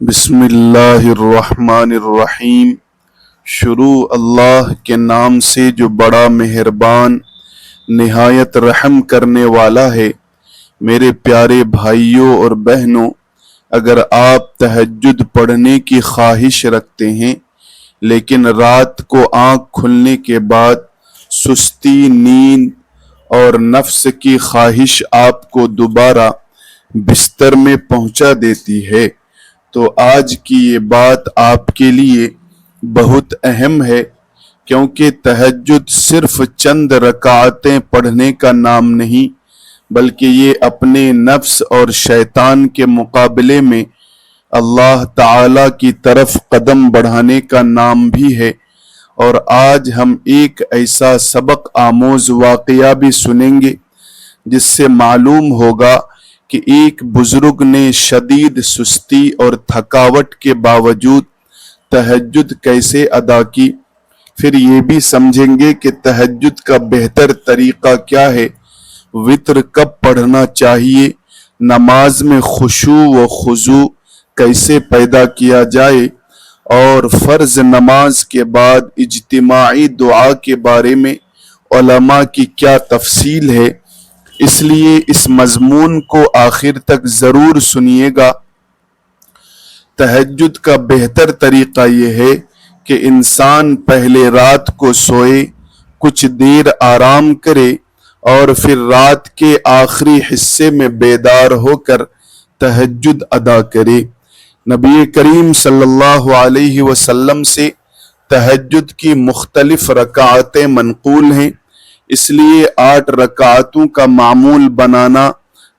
بسم اللہ الرحمن الرحیم۔ شروع اللہ کے نام سے جو بڑا مہربان نہایت رحم کرنے والا ہے۔ میرے پیارے بھائیوں اور بہنوں، اگر آپ تہجد پڑھنے کی خواہش رکھتے ہیں لیکن رات کو آنکھ کھلنے کے بعد سستی، نیند اور نفس کی خواہش آپ کو دوبارہ بستر میں پہنچا دیتی ہے تو آج کی یہ بات آپ کے لیے بہت اہم ہے، کیونکہ تہجد صرف چند رکعتیں پڑھنے کا نام نہیں بلکہ یہ اپنے نفس اور شیطان کے مقابلے میں اللہ تعالی کی طرف قدم بڑھانے کا نام بھی ہے۔ اور آج ہم ایک ایسا سبق آموز واقعہ بھی سنیں گے جس سے معلوم ہوگا کہ ایک بزرگ نے شدید سستی اور تھکاوٹ کے باوجود تہجد کیسے ادا کی۔ پھر یہ بھی سمجھیں گے کہ تہجد کا بہتر طریقہ کیا ہے، وتر کب پڑھنا چاہیے، نماز میں خشوع و خضوع کیسے پیدا کیا جائے، اور فرض نماز کے بعد اجتماعی دعا کے بارے میں علماء کی کیا تفصیل ہے۔ اس لیے اس مضمون کو آخر تک ضرور سنیے گا۔ تہجد کا بہتر طریقہ یہ ہے کہ انسان پہلے رات کو سوئے، کچھ دیر آرام کرے اور پھر رات کے آخری حصے میں بیدار ہو کر تہجد ادا کرے۔ نبی کریم صلی اللہ علیہ وسلم سے تہجد کی مختلف رکعتیں منقول ہیں، اس لیے 8 رکعتوں کا معمول بنانا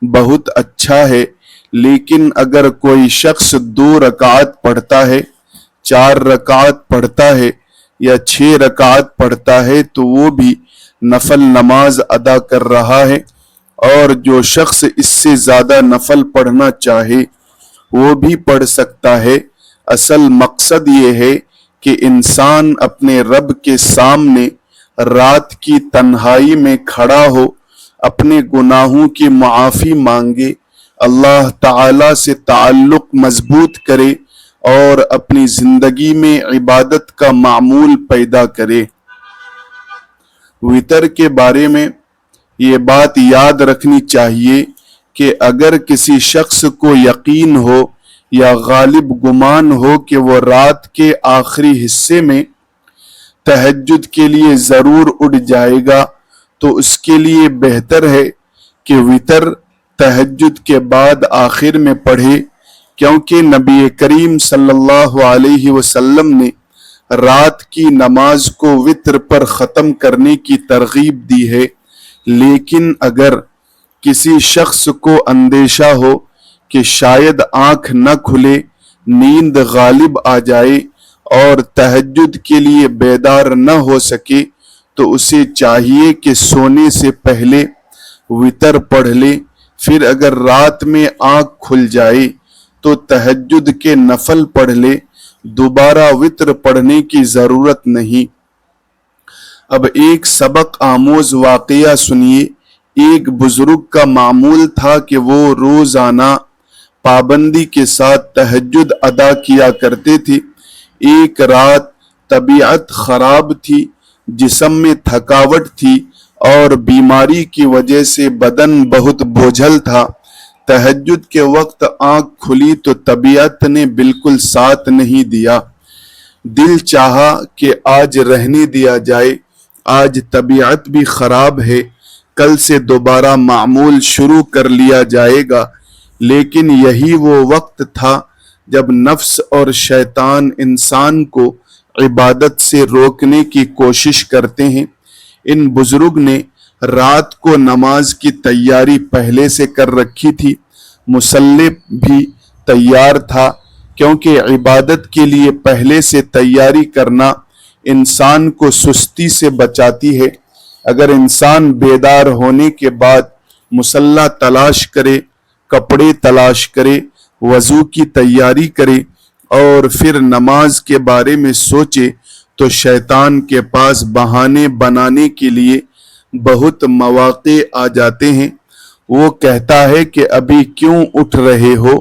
بہت اچھا ہے۔ لیکن اگر کوئی شخص 2 رکعت پڑھتا ہے، 4 رکعت پڑھتا ہے یا 6 رکعت پڑھتا ہے تو وہ بھی نفل نماز ادا کر رہا ہے، اور جو شخص اس سے زیادہ نفل پڑھنا چاہے وہ بھی پڑھ سکتا ہے۔ اصل مقصد یہ ہے کہ انسان اپنے رب کے سامنے رات کی تنہائی میں کھڑا ہو، اپنے گناہوں کی معافی مانگے، اللہ تعالی سے تعلق مضبوط کرے اور اپنی زندگی میں عبادت کا معمول پیدا کرے۔ وتر کے بارے میں یہ بات یاد رکھنی چاہیے کہ اگر کسی شخص کو یقین ہو یا غالب گمان ہو کہ وہ رات کے آخری حصے میں تہجد کے لیے ضرور اٹھ جائے گا تو اس کے لیے بہتر ہے کہ وتر تہجد کے بعد آخر میں پڑھے، کیونکہ نبی کریم صلی اللہ علیہ وسلم نے رات کی نماز کو وتر پر ختم کرنے کی ترغیب دی ہے۔ لیکن اگر کسی شخص کو اندیشہ ہو کہ شاید آنکھ نہ کھلے، نیند غالب آ جائے اور تہجد کے لیے بیدار نہ ہو سکے تو اسے چاہیے کہ سونے سے پہلے وتر پڑھ لے۔ پھر اگر رات میں آنکھ کھل جائے تو تہجد کے نفل پڑھ لے، دوبارہ وتر پڑھنے کی ضرورت نہیں۔ اب ایک سبق آموز واقعہ سنیے۔ ایک بزرگ کا معمول تھا کہ وہ روزانہ پابندی کے ساتھ تہجد ادا کیا کرتے تھے۔ ایک رات طبیعت خراب تھی، جسم میں تھکاوٹ تھی اور بیماری کی وجہ سے بدن بہت بوجھل تھا۔ تہجد کے وقت آنکھ کھلی تو طبیعت نے بالکل ساتھ نہیں دیا۔ دل چاہا کہ آج رہنے دیا جائے، آج طبیعت بھی خراب ہے، کل سے دوبارہ معمول شروع کر لیا جائے گا۔ لیکن یہی وہ وقت تھا جب نفس اور شیطان انسان کو عبادت سے روکنے کی کوشش کرتے ہیں۔ ان بزرگ نے رات کو نماز کی تیاری پہلے سے کر رکھی تھی، مصلی بھی تیار تھا، کیونکہ عبادت کے لیے پہلے سے تیاری کرنا انسان کو سستی سے بچاتی ہے۔ اگر انسان بیدار ہونے کے بعد مصلی تلاش کرے، کپڑے تلاش کرے، وضو کی تیاری کرے اور پھر نماز کے بارے میں سوچے تو شیطان کے پاس بہانے بنانے کے لیے بہت مواقع آ جاتے ہیں۔ وہ کہتا ہے کہ ابھی کیوں اٹھ رہے ہو،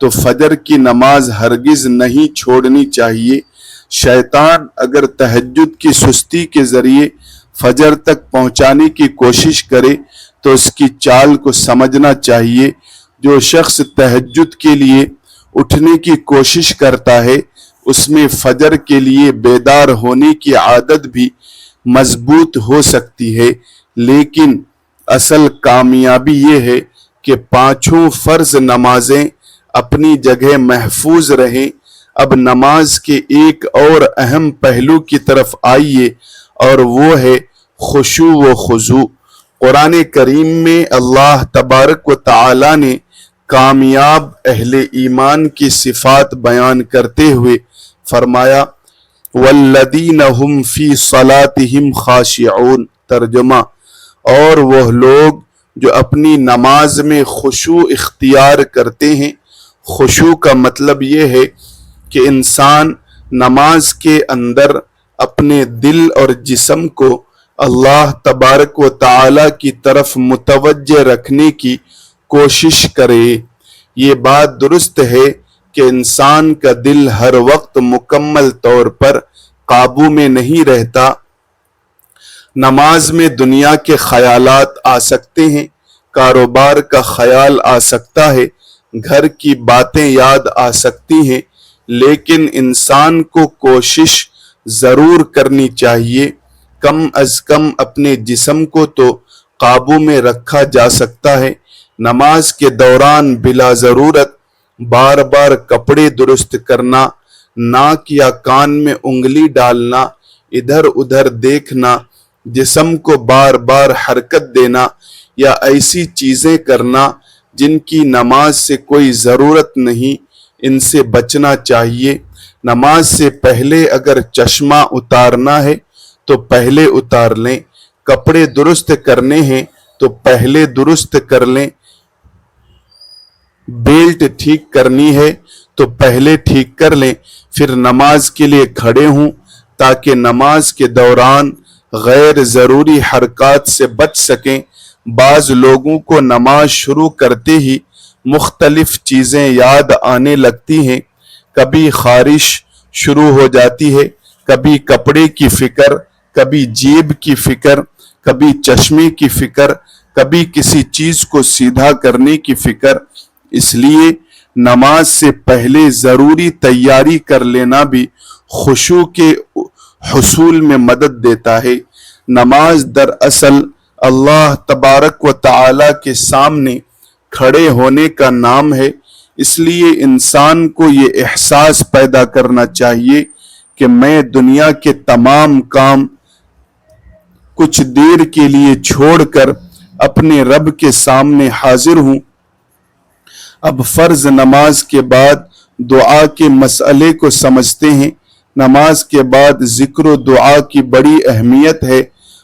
تو فجر کی نماز ہرگز نہیں چھوڑنی چاہیے۔ شیطان اگر تہجد کی سستی کے ذریعے فجر تک پہنچانے کی کوشش کرے تو اس کی چال کو سمجھنا چاہیے۔ جو شخص تہجد کے لیے اٹھنے کی کوشش کرتا ہے اس میں فجر کے لیے بیدار ہونے کی عادت بھی مضبوط ہو سکتی ہے، لیکن اصل کامیابی یہ ہے کہ پانچوں فرض نمازیں اپنی جگہ محفوظ رہیں۔ اب نماز کے ایک اور اہم پہلو کی طرف آئیے اور وہ ہے خشوع و خضوع۔ قرآن کریم میں اللہ تبارک و تعالی نے کامیاب اہل ایمان کی صفات بیان کرتے ہوئے فرمایا والذین هم فی صلاتهم خاشعون، ترجمہ، اور وہ لوگ جو اپنی نماز میں خشوع اختیار کرتے ہیں۔ خشوع کا مطلب یہ ہے کہ انسان نماز کے اندر اپنے دل اور جسم کو اللہ تبارک و تعالی کی طرف متوجہ رکھنے کی کوشش کرے۔ یہ بات درست ہے کہ انسان کا دل ہر وقت مکمل طور پر قابو میں نہیں رہتا۔ نماز میں دنیا کے خیالات آ سکتے ہیں، کاروبار کا خیال آ سکتا ہے، گھر کی باتیں یاد آ سکتی ہیں، لیکن انسان کو کوشش ضرور کرنی چاہیے۔ کم از کم اپنے جسم کو تو قابو میں رکھا جا سکتا ہے۔ نماز کے دوران بلا ضرورت بار بار کپڑے درست کرنا، ناک یا کان میں انگلی ڈالنا، ادھر ادھر دیکھنا، جسم کو بار بار حرکت دینا یا ایسی چیزیں کرنا جن کی نماز سے کوئی ضرورت نہیں، ان سے بچنا چاہیے۔ نماز سے پہلے اگر چشمہ اتارنا ہے تو پہلے اتار لیں، کپڑے درست کرنے ہیں تو پہلے درست کر لیں، بیلٹ ٹھیک کرنی ہے تو پہلے ٹھیک کر لیں، پھر نماز کے لیے کھڑے ہوں تاکہ نماز کے دوران غیر ضروری حرکات سے بچ سکیں۔ بعض لوگوں کو نماز شروع کرتے ہی مختلف چیزیں یاد آنے لگتی ہیں، کبھی خارش شروع ہو جاتی ہے، کبھی کپڑے کی فکر، کبھی جیب کی فکر، کبھی چشمے کی فکر، کبھی کسی چیز کو سیدھا کرنے کی فکر۔ اس لیے نماز سے پہلے ضروری تیاری کر لینا بھی خشوع کے حصول میں مدد دیتا ہے۔ نماز دراصل اللہ تبارک و تعالی کے سامنے کھڑے ہونے کا نام ہے، اس لیے انسان کو یہ احساس پیدا کرنا چاہیے کہ میں دنیا کے تمام کام کچھ دیر کے لیے چھوڑ کر اپنے رب کے سامنے حاضر ہوں۔ اب فرض نماز کے بعد دعا کے مسئلے کو سمجھتے ہیں۔ نماز کے بعد ذکر و دعا کی بڑی اہمیت ہے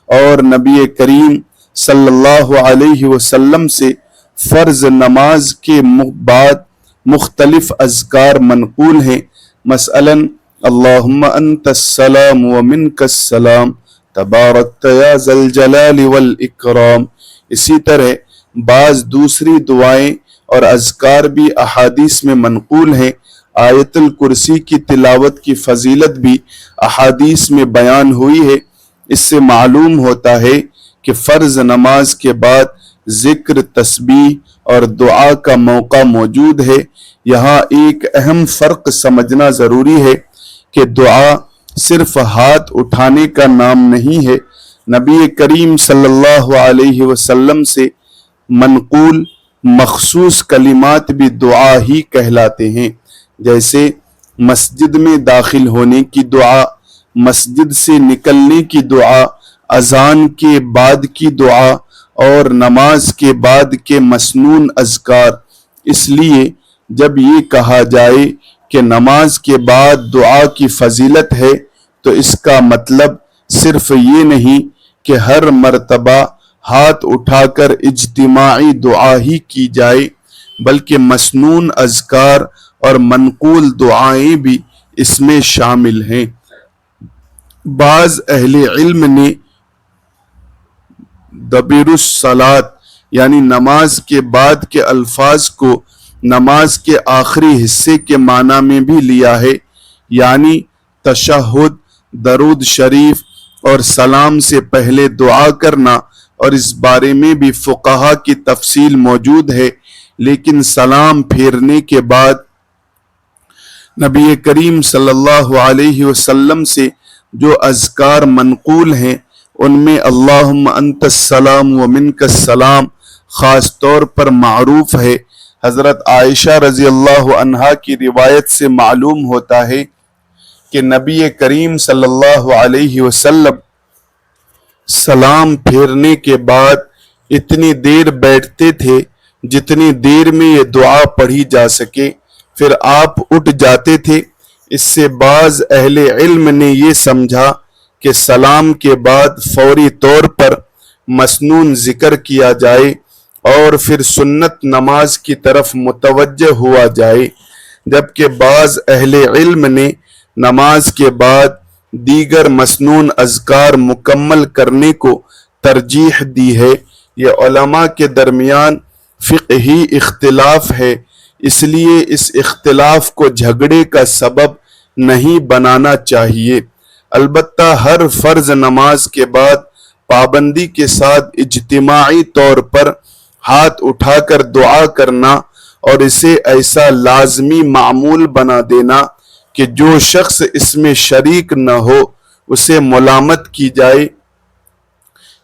اور نبی کریم صلی اللہ علیہ وسلم سے فرض نماز کے بعد مختلف اذکار منقول ہیں، مثلاً اللہم انت السلام ومنک السلام تبارکت یا ذا الجلال والاکرام۔ اسی طرح بعض دوسری دعائیں اور اذکار بھی احادیث میں منقول ہیں۔ آیت الکرسی کی تلاوت کی فضیلت بھی احادیث میں بیان ہوئی ہے۔ اس سے معلوم ہوتا ہے کہ فرض نماز کے بعد ذکر، تسبیح اور دعا کا موقع موجود ہے۔ یہاں ایک اہم فرق سمجھنا ضروری ہے کہ دعا صرف ہاتھ اٹھانے کا نام نہیں ہے۔ نبی کریم صلی اللہ علیہ وسلم سے منقول مخصوص کلمات بھی دعا ہی کہلاتے ہیں، جیسے مسجد میں داخل ہونے کی دعا، مسجد سے نکلنے کی دعا، اذان کے بعد کی دعا اور نماز کے بعد کے مسنون اذکار۔ اس لیے جب یہ کہا جائے کہ نماز کے بعد دعا کی فضیلت ہے تو اس کا مطلب صرف یہ نہیں کہ ہر مرتبہ ہاتھ اٹھا کر اجتماعی دعا ہی کی جائے، بلکہ مسنون اذکار اور منقول دعائیں بھی اس میں شامل ہیں۔ بعض اہل علم نے دبیر الصلاۃ یعنی نماز کے بعد کے الفاظ کو نماز کے آخری حصے کے معنی میں بھی لیا ہے، یعنی تشہد، درود شریف اور سلام سے پہلے دعا کرنا، اور اس بارے میں بھی فقہا کی تفصیل موجود ہے، لیکن سلام پھیرنے کے بعد نبی کریم صلی اللہ علیہ وسلم سے جو اذکار منقول ہیں ان میں اللہم انت السلام و منک السلام خاص طور پر معروف ہے۔ حضرت عائشہ رضی اللہ عنہا کی روایت سے معلوم ہوتا ہے کہ نبی کریم صلی اللہ علیہ وسلم سلام پھیرنے کے بعد اتنی دیر بیٹھتے تھے جتنی دیر میں یہ دعا پڑھی جا سکے، پھر آپ اٹھ جاتے تھے۔ اس سے بعض اہل علم نے یہ سمجھا کہ سلام کے بعد فوری طور پر مسنون ذکر کیا جائے اور پھر سنت نماز کی طرف متوجہ ہوا جائے، جبکہ بعض اہل علم نے نماز کے بعد دیگر مسنون اذکار مکمل کرنے کو ترجیح دی ہے۔ یہ علماء کے درمیان فقہی اختلاف ہے، اس لیے اس اختلاف کو جھگڑے کا سبب نہیں بنانا چاہیے۔ البتہ ہر فرض نماز کے بعد پابندی کے ساتھ اجتماعی طور پر ہاتھ اٹھا کر دعا کرنا اور اسے ایسا لازمی معمول بنا دینا کہ جو شخص اس میں شریک نہ ہو اسے ملامت کی جائے،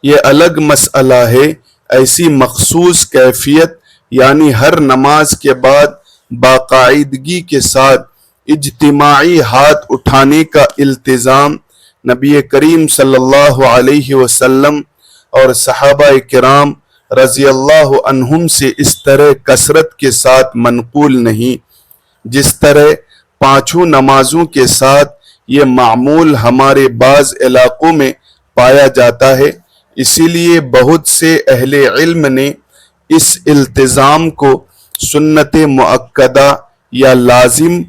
یہ الگ مسئلہ ہے۔ ایسی مخصوص کیفیت یعنی ہر نماز کے بعد باقاعدگی کے ساتھ اجتماعی ہاتھ اٹھانے کا التزام نبی کریم صلی اللہ علیہ وسلم اور صحابہ کرام رضی اللہ عنہم سے اس طرح کثرت کے ساتھ منقول نہیں، جس طرح پانچوں نمازوں کے ساتھ یہ معمول ہمارے بعض علاقوں میں پایا جاتا ہے۔ اسی لیے بہت سے اہل علم نے اس التزام کو سنت مؤکدہ یا لازم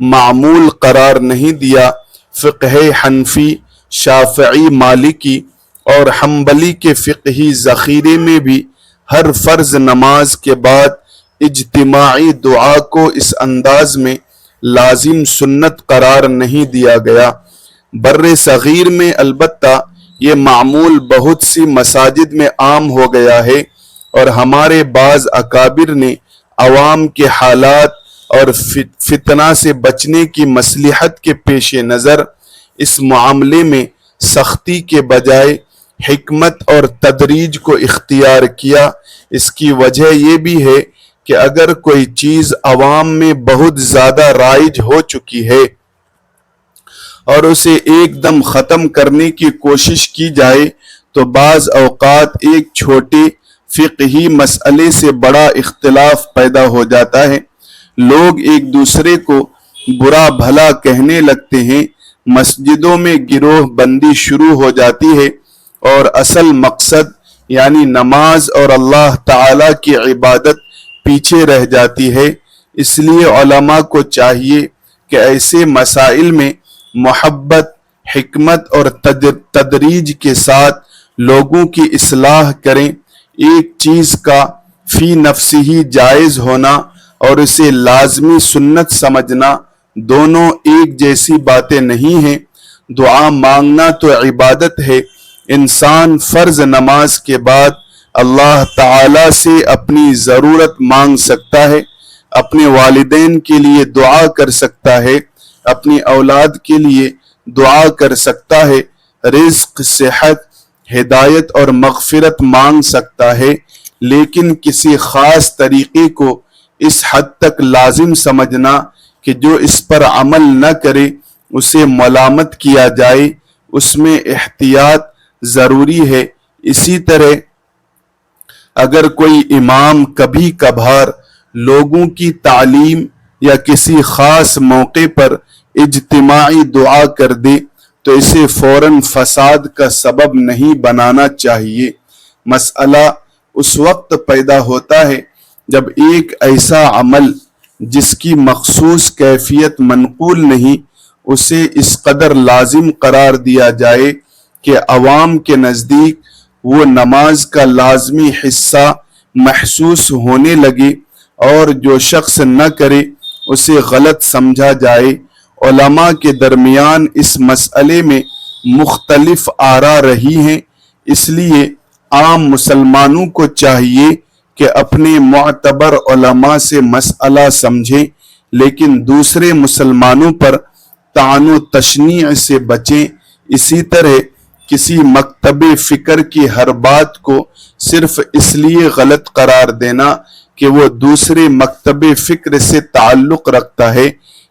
معمول قرار نہیں دیا۔ فقہ حنفی، شافعی، مالکی اور حنبلی کے فقہی ذخیرے میں بھی ہر فرض نماز کے بعد اجتماعی دعا کو اس انداز میں لازم سنت قرار نہیں دیا گیا۔ بر صغیر میں البتہ یہ معمول بہت سی مساجد میں عام ہو گیا ہے، اور ہمارے بعض اکابر نے عوام کے حالات اور فتنہ سے بچنے کی مصلحت کے پیش نظر اس معاملے میں سختی کے بجائے حکمت اور تدریج کو اختیار کیا۔ اس کی وجہ یہ بھی ہے کہ اگر کوئی چیز عوام میں بہت زیادہ رائج ہو چکی ہے اور اسے ایک دم ختم کرنے کی کوشش کی جائے تو بعض اوقات ایک چھوٹے فقہی مسئلے سے بڑا اختلاف پیدا ہو جاتا ہے، لوگ ایک دوسرے کو برا بھلا کہنے لگتے ہیں، مسجدوں میں گروہ بندی شروع ہو جاتی ہے اور اصل مقصد یعنی نماز اور اللہ تعالی کی عبادت پیچھے رہ جاتی ہے۔ اس لیے علماء کو چاہیے کہ ایسے مسائل میں محبت، حکمت اور تدریج کے ساتھ لوگوں کی اصلاح کریں۔ ایک چیز کا فی نفسہ جائز ہونا اور اسے لازمی سنت سمجھنا دونوں ایک جیسی باتیں نہیں ہیں۔ دعا مانگنا تو عبادت ہے۔ انسان فرض نماز کے بعد اللہ تعالی سے اپنی ضرورت مانگ سکتا ہے، اپنے والدین کے لیے دعا کر سکتا ہے، اپنی اولاد کے لیے دعا کر سکتا ہے، رزق، صحت، ہدایت اور مغفرت مانگ سکتا ہے، لیکن کسی خاص طریقے کو اس حد تک لازم سمجھنا کہ جو اس پر عمل نہ کرے اسے ملامت کیا جائے، اس میں احتیاط ضروری ہے۔ اسی طرح اگر کوئی امام کبھی کبھار لوگوں کی تعلیم یا کسی خاص موقع پر اجتماعی دعا کر دے تو اسے فوراً فساد کا سبب نہیں بنانا چاہیے۔ مسئلہ اس وقت پیدا ہوتا ہے جب ایک ایسا عمل جس کی مخصوص کیفیت منقول نہیں اسے اس قدر لازم قرار دیا جائے کہ عوام کے نزدیک وہ نماز کا لازمی حصہ محسوس ہونے لگے اور جو شخص نہ کرے اسے غلط سمجھا جائے۔ علماء کے درمیان اس مسئلے میں مختلف آراء رہی ہیں، اس لیے عام مسلمانوں کو چاہیے کہ اپنے معتبر علماء سے مسئلہ سمجھیں، لیکن دوسرے مسلمانوں پر طعن و تشنیع سے بچیں۔ اسی طرح کسی مکتب فکر کی ہر بات کو صرف اس لیے غلط قرار دینا کہ وہ دوسرے مکتب فکر سے تعلق رکھتا ہے،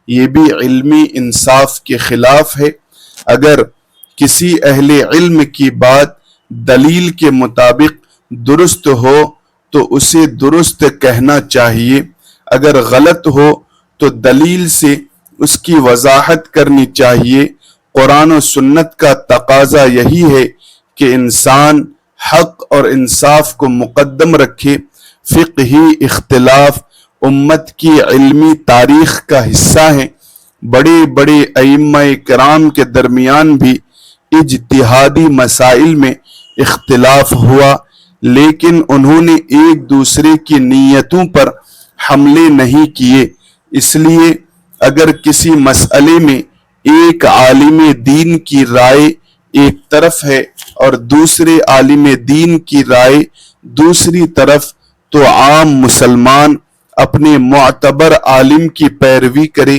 یہ بھی علمی انصاف کے خلاف ہے۔ اگر کسی اہل علم کی بات دلیل کے مطابق درست ہو تو اسے درست کہنا چاہیے، اگر غلط ہو تو دلیل سے اس کی وضاحت کرنی چاہیے۔ قرآن و سنت کا تقاضا یہی ہے کہ انسان حق اور انصاف کو مقدم رکھے۔ فقہی اختلاف امت کی علمی تاریخ کا حصہ ہیں۔ بڑے بڑے ائمہ کرام کے درمیان بھی اجتہادی مسائل میں اختلاف ہوا، لیکن انہوں نے ایک دوسرے کی نیتوں پر حملے نہیں کیے۔ اس لیے اگر کسی مسئلے میں ایک عالم دین کی رائے ایک طرف ہے اور دوسرے عالم دین کی رائے دوسری طرف، تو عام مسلمان اپنے معتبر عالم کی پیروی کرے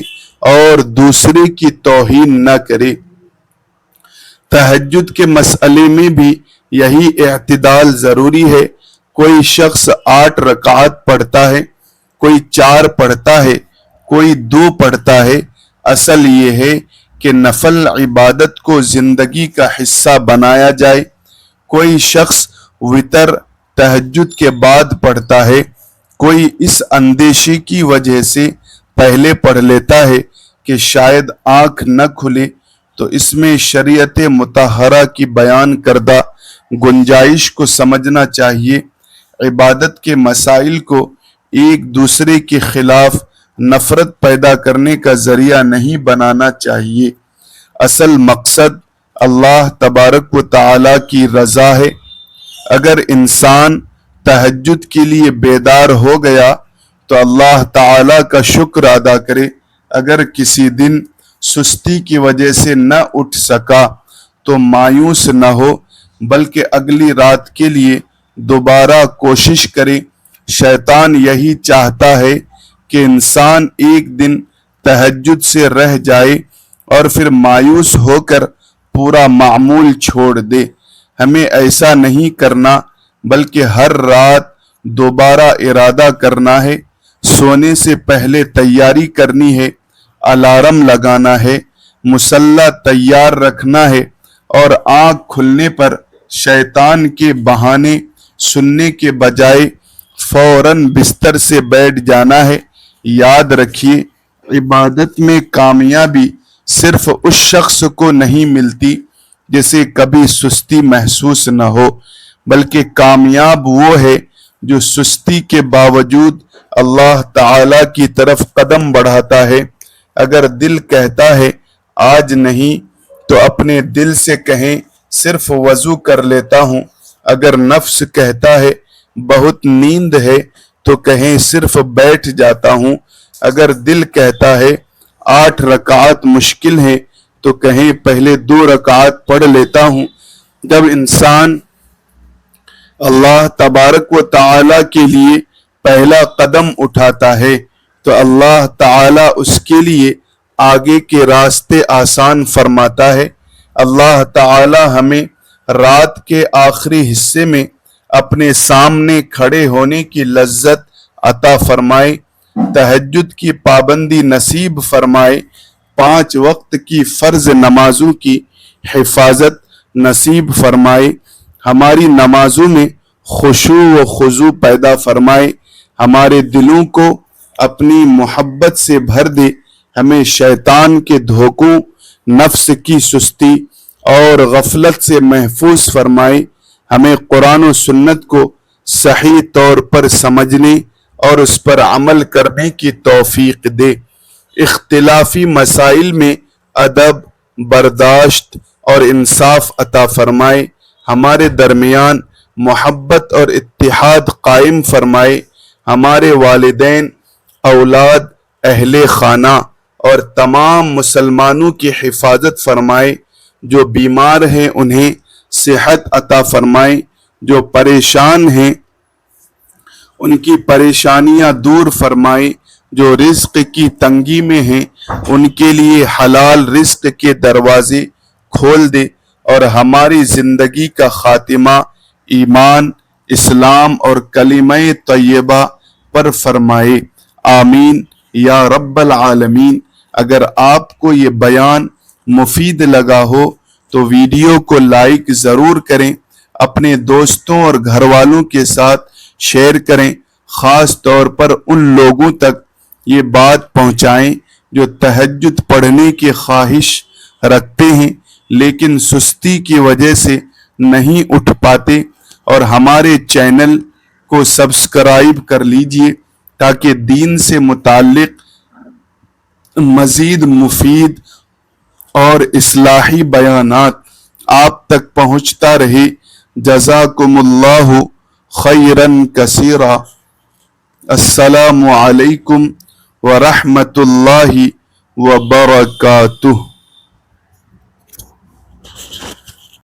اور دوسرے کی توہین نہ کرے۔ تہجد کے مسئلے میں بھی یہی اعتدال ضروری ہے۔ کوئی شخص 8 رکعات پڑھتا ہے، کوئی 4 پڑھتا ہے، کوئی 2 پڑھتا ہے۔ اصل یہ ہے کہ نفل عبادت کو زندگی کا حصہ بنایا جائے۔ کوئی شخص وتر تہجد کے بعد پڑھتا ہے، کوئی اس اندیشے کی وجہ سے پہلے پڑھ لیتا ہے کہ شاید آنکھ نہ کھلے، تو اس میں شریعت مطہرہ کی بیان کردہ گنجائش کو سمجھنا چاہیے۔ عبادت کے مسائل کو ایک دوسرے کے خلاف نفرت پیدا کرنے کا ذریعہ نہیں بنانا چاہیے۔ اصل مقصد اللہ تبارک و تعالی کی رضا ہے۔ اگر انسان تہجد کے لیے بیدار ہو گیا تو اللہ تعالی کا شکر ادا کرے۔ اگر کسی دن سستی کی وجہ سے نہ اٹھ سکا تو مایوس نہ ہو، بلکہ اگلی رات کے لیے دوبارہ کوشش کرے۔ شیطان یہی چاہتا ہے کہ انسان ایک دن تہجد سے رہ جائے اور پھر مایوس ہو کر پورا معمول چھوڑ دے۔ ہمیں ایسا نہیں کرنا، بلکہ ہر رات دوبارہ ارادہ کرنا ہے، سونے سے پہلے تیاری کرنی ہے، الارم لگانا ہے، مصلی تیار رکھنا ہے، اور آنکھ کھلنے پر شیطان کے بہانے سننے کے بجائے فوراً بستر سے بیٹھ جانا ہے۔ یاد رکھیے، عبادت میں کامیابی صرف اس شخص کو نہیں ملتی جسے کبھی سستی محسوس نہ ہو، بلکہ کامیاب وہ ہے جو سستی کے باوجود اللہ تعالی کی طرف قدم بڑھاتا ہے۔ اگر دل کہتا ہے آج نہیں، تو اپنے دل سے کہیں صرف وضو کر لیتا ہوں۔ اگر نفس کہتا ہے بہت نیند ہے، تو کہیں صرف بیٹھ جاتا ہوں۔ اگر دل کہتا ہے 8 رکعات مشکل ہے، تو کہیں پہلے 2 رکعات پڑھ لیتا ہوں۔ جب انسان اللہ تبارک و تعالی کے لیے پہلا قدم اٹھاتا ہے تو اللہ تعالی اس کے لیے آگے کے راستے آسان فرماتا ہے۔ اللہ تعالی ہمیں رات کے آخری حصے میں اپنے سامنے کھڑے ہونے کی لذت عطا فرمائے، تہجد کی پابندی نصیب فرمائے، 5 وقت کی فرض نمازوں کی حفاظت نصیب فرمائے، ہماری نمازوں میں خشوع و خضوع پیدا فرمائے، ہمارے دلوں کو اپنی محبت سے بھر دے، ہمیں شیطان کے دھوکوں، نفس کی سستی اور غفلت سے محفوظ فرمائے، ہمیں قرآن و سنت کو صحیح طور پر سمجھنے اور اس پر عمل کرنے کی توفیق دے۔ اختلافی مسائل میں ادب، برداشت اور انصاف عطا فرمائے، ہمارے درمیان محبت اور اتحاد قائم فرمائے، ہمارے والدین، اولاد، اہل خانہ اور تمام مسلمانوں کی حفاظت فرمائے۔ جو بیمار ہیں انہیں صحت عطا فرمائے، جو پریشان ہیں ان کی پریشانیاں دور فرمائے، جو رزق کی تنگی میں ہیں ان کے لیے حلال رزق کے دروازے کھول دے، اور ہماری زندگی کا خاتمہ ایمان، اسلام اور کلمہ طیبہ پر فرمائے، آمین یا رب العالمین۔ اگر آپ کو یہ بیان مفید لگا ہو تو ویڈیو کو لائک ضرور کریں، اپنے دوستوں اور گھر والوں کے ساتھ شیئر کریں، خاص طور پر ان لوگوں تک یہ بات پہنچائیں جو تہجد پڑھنے کی خواہش رکھتے ہیں لیکن سستی کی وجہ سے نہیں اٹھ پاتے، اور ہمارے چینل کو سبسکرائب کر لیجئے تاکہ دین سے متعلق مزید مفید اور اصلاحی بیانات آپ تک پہنچتا رہے۔ جزاکم اللہ خیرا کثیرا۔ السلام علیکم ورحمۃ اللہ وبرکاتہ۔